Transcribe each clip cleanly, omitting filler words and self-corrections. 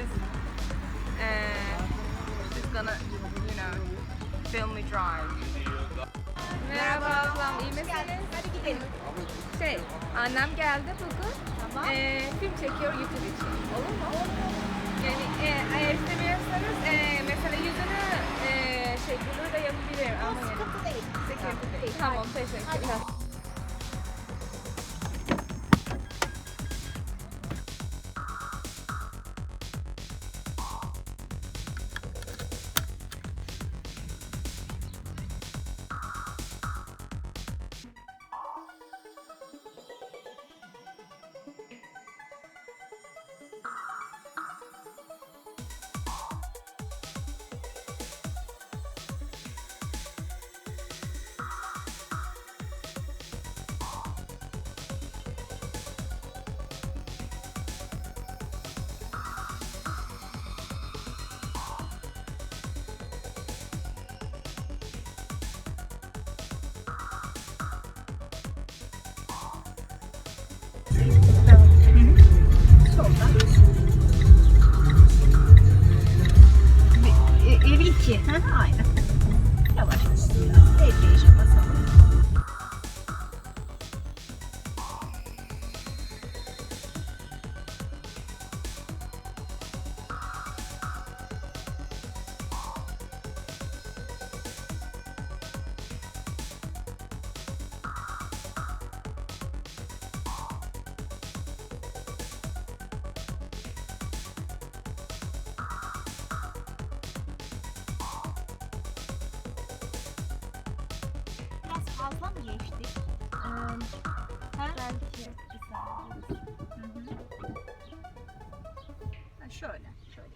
this, she's gonna, film me drive. Merhaba ablam, iyi misiniz? Hadi gidelim. Annem geldi bugün. Tamam. Film çekiyor YouTube için. Olur mu? Yani eğer istemiyorsanız mesela yüzünü blur da yapabilirim. Ama Sıkıntı değil. sıkıntı değil. Tamam, teşekkürler. Ev 2. Aynen. Yavaş. Devreci basalım. Biraz fazla mı geçtik? Belki Şöyle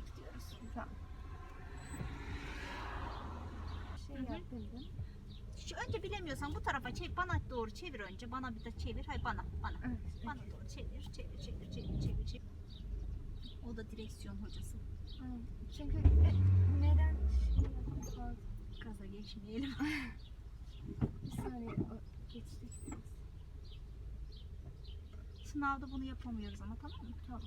gidiyoruz. Tamam. Yapıldı. Önce bilemiyorsan bu tarafa çevir, bana doğru çevir önce. Bana bir de çevir. Hayır bana. Evet. Bana doğru çevir. O da direksiyon hocası. Çünkü neden Gaza geçmeyelim. bir saniye geçtik biraz. Sınavda bunu yapamıyoruz ama, tamam mı? Tamam.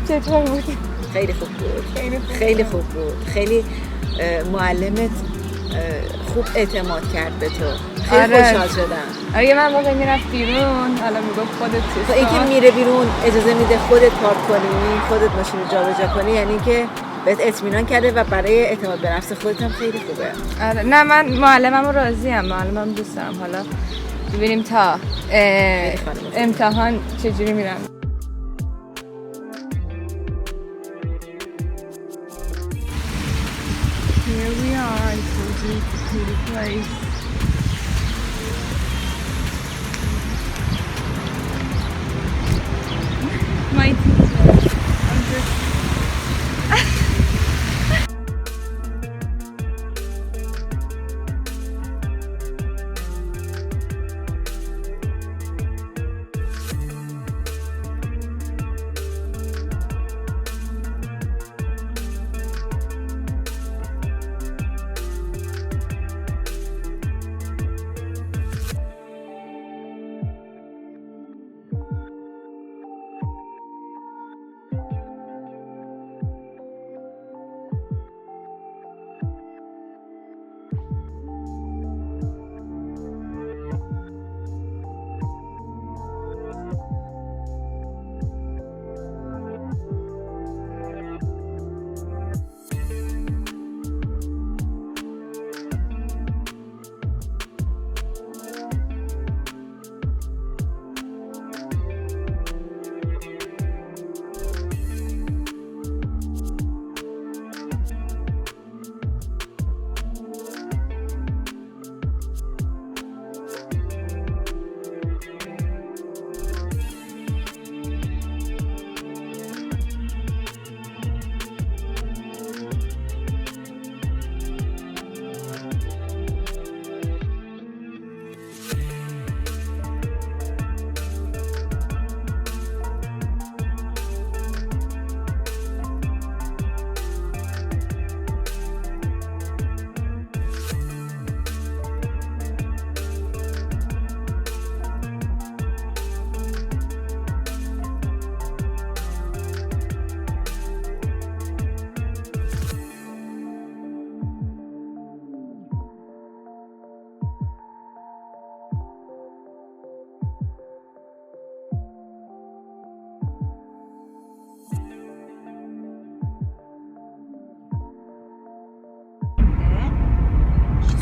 چطور بود؟ خیلی خوب بود. خیلی خوب خیلی خوب بود. خیلی معلمت خوب اعتماد کرد به تو. خیلی آره. خوشحال شدم. آره من موقع میرفت بیرون حالا میگفت خودت چیز اینکه میره بیرون اجازه میده خودت پارک کنی، خودت ماشین رو جابجا کنی، یعنی که بهت اطمینان کرده و برای اعتماد به نفس خودت هم خیلی خوبه. آره نه من معلمم رو راضیم، معلمم دوست دارم. حالا ببینیم تا امتحان چجوری میرم. Here we are, it's a beautiful place. My teacher, I'm just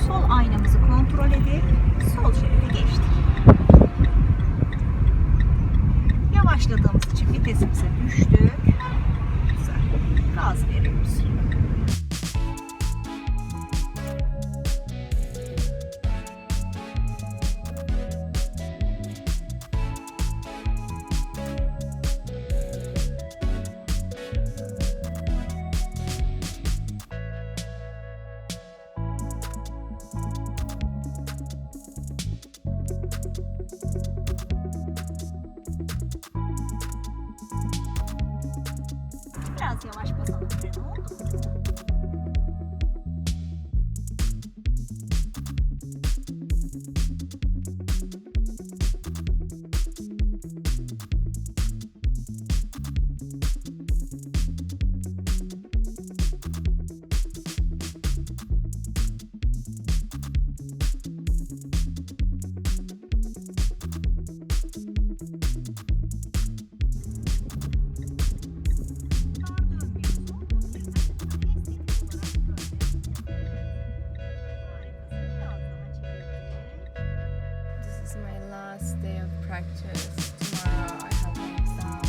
Sol aynamızı kontrol edip sol şeride geçtik. Yavaşladığımız için vitesimize düştük. Güzel. Gaz veriyoruz. Biraz yavaş basalım. Ne oldu? This is my last day of practice. Tomorrow I have my exam.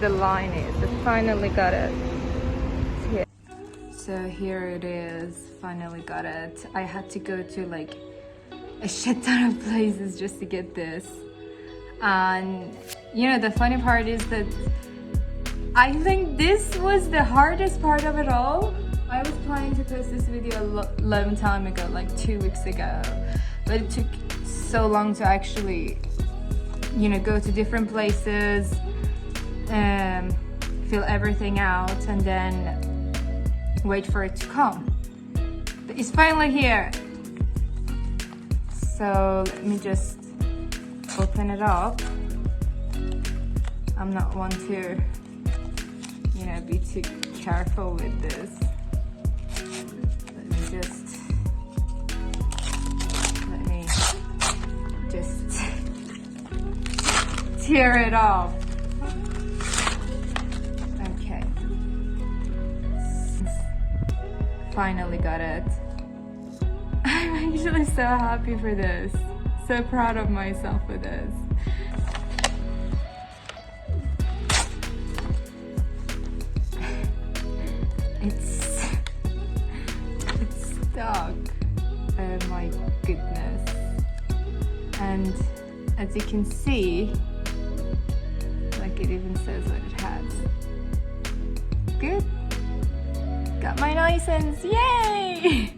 the line is. I finally got it. It's here. So here it is. Finally got it. I had to go to like a shit ton of places just to get this. And you know, the funny part is that I think this was the hardest part of it all. I was planning to post this video a long time ago, like 2 weeks ago, but it took so long to actually, you know, go to different places, fill everything out, and then wait for it to come. It's finally here. So let me just open it up. I'm not one to, you know, be too careful with this. Let me just tear it off. Okay. Finally got it. I'm actually so happy for this. So proud of myself for this. It's stuck. Oh my goodness. And as you can see, like it even says what it has. Good. Got my license, yay!